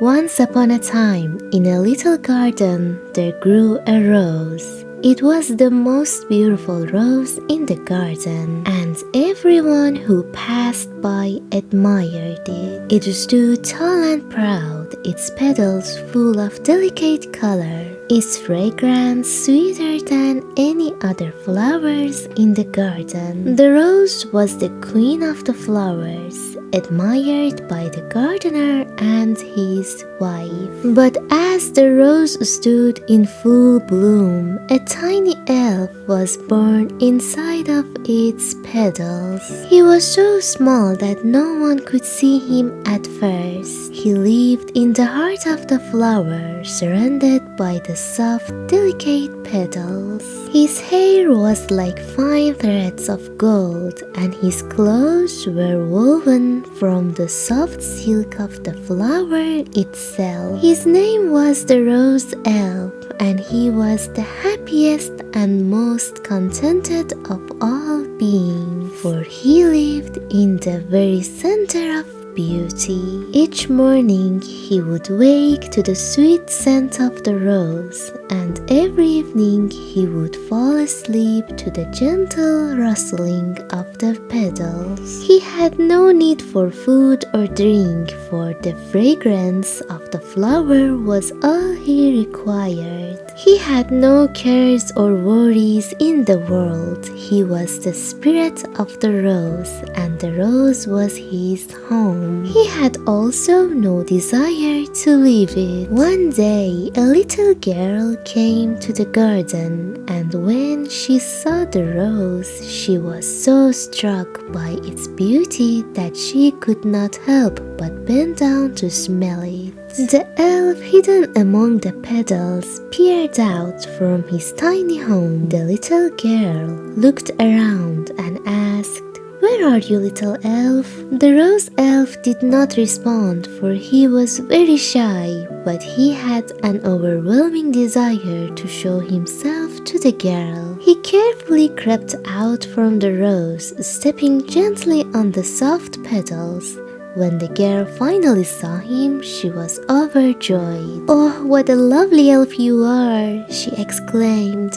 Once upon a time, in a little garden, there grew a rose. It was the most beautiful rose in the garden, and everyone who passed by admired it. It stood tall and proud, its petals full of delicate color, its fragrance sweeter than any other flowers in the garden. The rose was the queen of the flowers, admired by the gardener and his wife. But as the rose stood in full bloom, a tiny elf was born inside of its petals. He was so small that no one could see him at first. He lived in the heart of the flower, surrounded by the soft, delicate petals. His hair was like fine threads of gold, and his clothes were woven from the soft silk of the flower itself. His name was the Rose Elf, and he was the happiest and most contented of all beings, for he lived in the very center of beauty. Each morning he would wake to the sweet scent of the rose, and every evening he would fall asleep to the gentle rustling of the petals. He had no need for food or drink, for the fragrance of the flower was all he required. He had no cares or worries in the world. He was the spirit of the rose, and the rose was his home. He had also no desire to leave it. One day, a little girl came to the garden, and when she saw the rose, she was so struck by its beauty that she could not help but bend down to smell it. The elf, hidden among the petals, peered out from his tiny home. The little girl looked around and asked, "Where are you, little elf?" The rose elf did not respond, for he was very shy, but he had an overwhelming desire to show himself to the girl. He carefully crept out from the rose, stepping gently on the soft petals. When the girl finally saw him, she was overjoyed. "Oh, what a lovely elf you are!" she exclaimed.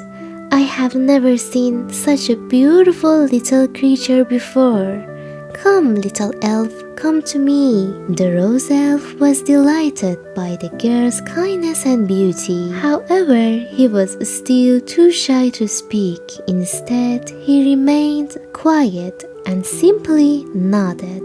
"I have never seen such a beautiful little creature before. Come, little elf, come to me." The rose elf was delighted by the girl's kindness and beauty. However, he was still too shy to speak. Instead, he remained quiet and simply nodded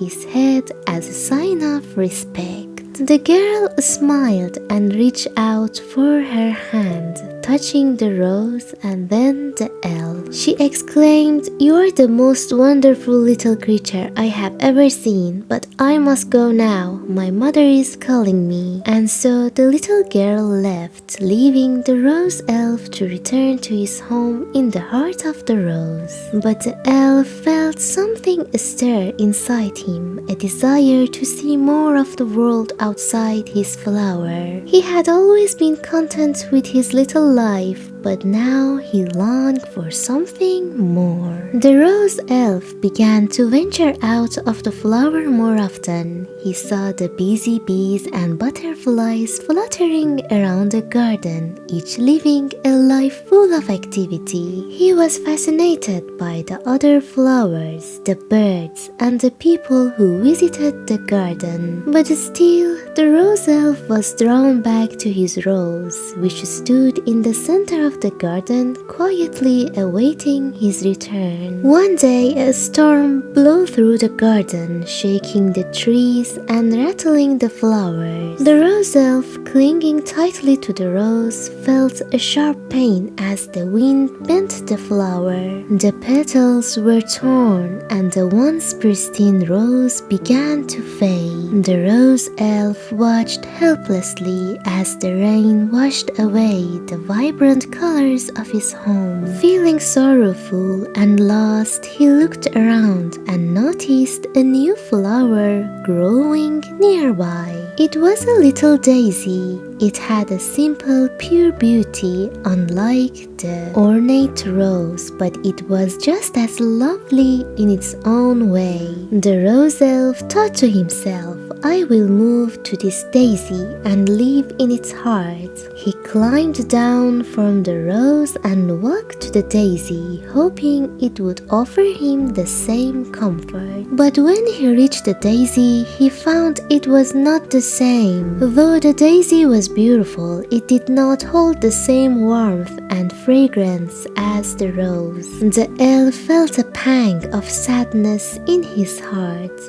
his head as a sign of respect. The girl smiled and reached out for her hand, touching the rose and then the elf. She exclaimed, "You are the most wonderful little creature I have ever seen, but I must go now. My mother is calling me." And so the little girl left, leaving the rose elf to return to his home in the heart of the rose. But the elf felt something stir inside him, a desire to see more of the world outside his flower. He had always been content with his little life, but now he longed for something more. The rose elf began to venture out of the flower more often. He saw the busy bees and butterflies fluttering around the garden, each living a life full of activity. He was fascinated by the other flowers, the birds, and the people who visited the garden. But still, the rose elf was drawn back to his rose, which stood in the center of the garden, quietly awaiting his return. One day, a storm blew through the garden, shaking the trees and rattling the flowers. The rose elf, clinging tightly to the rose, felt a sharp pain as the wind bent the flower. The petals were torn, and the once pristine rose began to fade. The rose elf watched helplessly as the rain washed away the vibrant colors of his home. Feeling sorrowful and lost, he looked around and noticed a new flower growing nearby. It was a little daisy. It had a simple, pure beauty, unlike the ornate rose, but it was just as lovely in its own way. The rose elf thought to himself, I will move to this daisy and live in its heart. He climbed down from the rose and walked to the daisy, hoping it would offer him the same comfort. But when he reached the daisy, he found it was not the same. Though the daisy was beautiful, it did not hold the same warmth and fragrance as the rose. The elf felt a pang of sadness in his heart.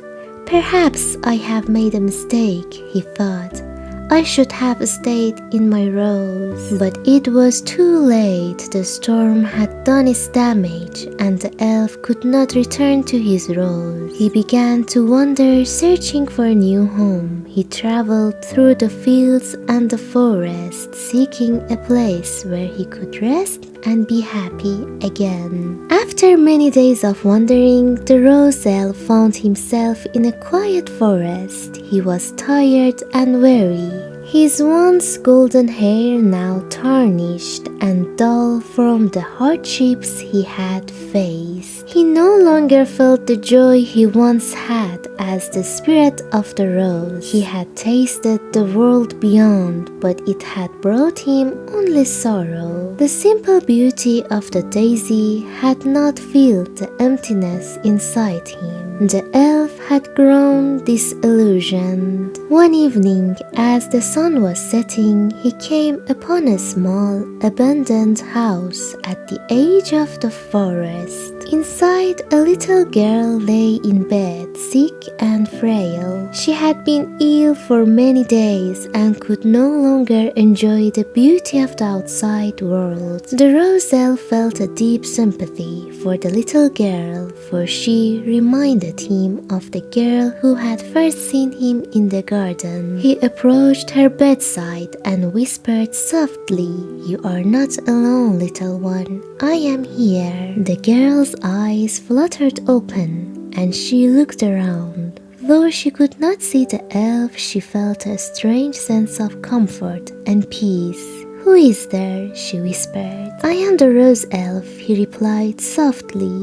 Perhaps I have made a mistake, he thought. I should have stayed in my rose. But it was too late. The storm had done its damage, and the elf could not return to his rose. He began to wander, searching for a new home. He traveled through the fields and the forest, seeking a place where he could rest and be happy again. After many days of wandering, the rose elf found himself in a quiet forest. He was tired and weary. His once golden hair now tarnished and dull from the hardships he had faced. He no longer felt the joy he once had as the spirit of the rose. He had tasted the world beyond, but it had brought him only sorrow. The simple beauty of the daisy had not filled the emptiness inside him. The elf had grown disillusioned. One evening, as the sun was setting, he came upon a small, abandoned house at the edge of the forest. Inside, a little girl lay in bed, sick and frail. She had been ill for many days and could no longer enjoy the beauty of the outside world. The rose elf felt a deep sympathy for the little girl, for she reminded him of the girl who had first seen him in the garden. He approached her bedside and whispered softly, "You are not alone, little one. I am here." The girl's eyes fluttered open and she looked around. Though she could not see the elf, she felt a strange sense of comfort and peace. "Who is there?" she whispered. "I am the rose elf," he replied softly.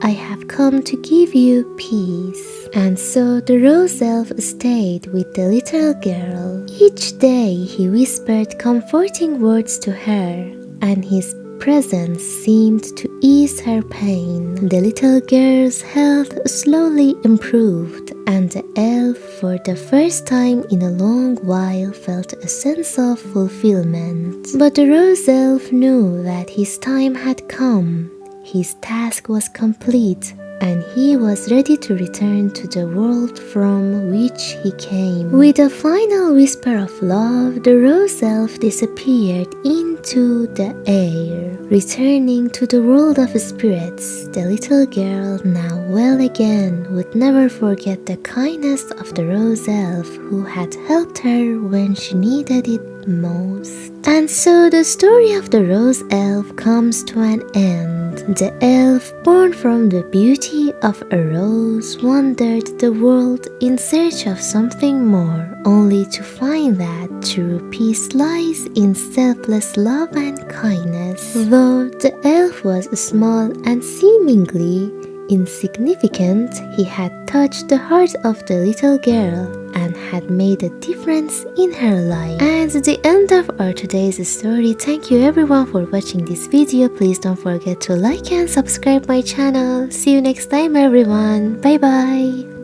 "I have come to give you peace." And so the rose elf stayed with the little girl. Each day he whispered comforting words to her, and his presence seemed to ease her pain. The little girl's health slowly improved, and the elf, for the first time in a long while, felt a sense of fulfillment. But the rose elf knew that his time had come. His task was complete, and he was ready to return to the world from which he came. With a final whisper of love, the rose elf disappeared into the air. Returning to the world of spirits, the little girl, now well again, would never forget the kindness of the rose elf who had helped her when she needed it most. And so the story of the rose elf comes to an end. The elf, born from the beauty of a rose, wandered the world in search of something more, only to find that true peace lies in selfless love and kindness. Though the elf was small and seemingly insignificant, he had touched the heart of the little girl and had made a difference in her life. And at the end of our today's story, thank you everyone for watching this video. Please don't forget to like and subscribe my channel. See you next time everyone. Bye bye.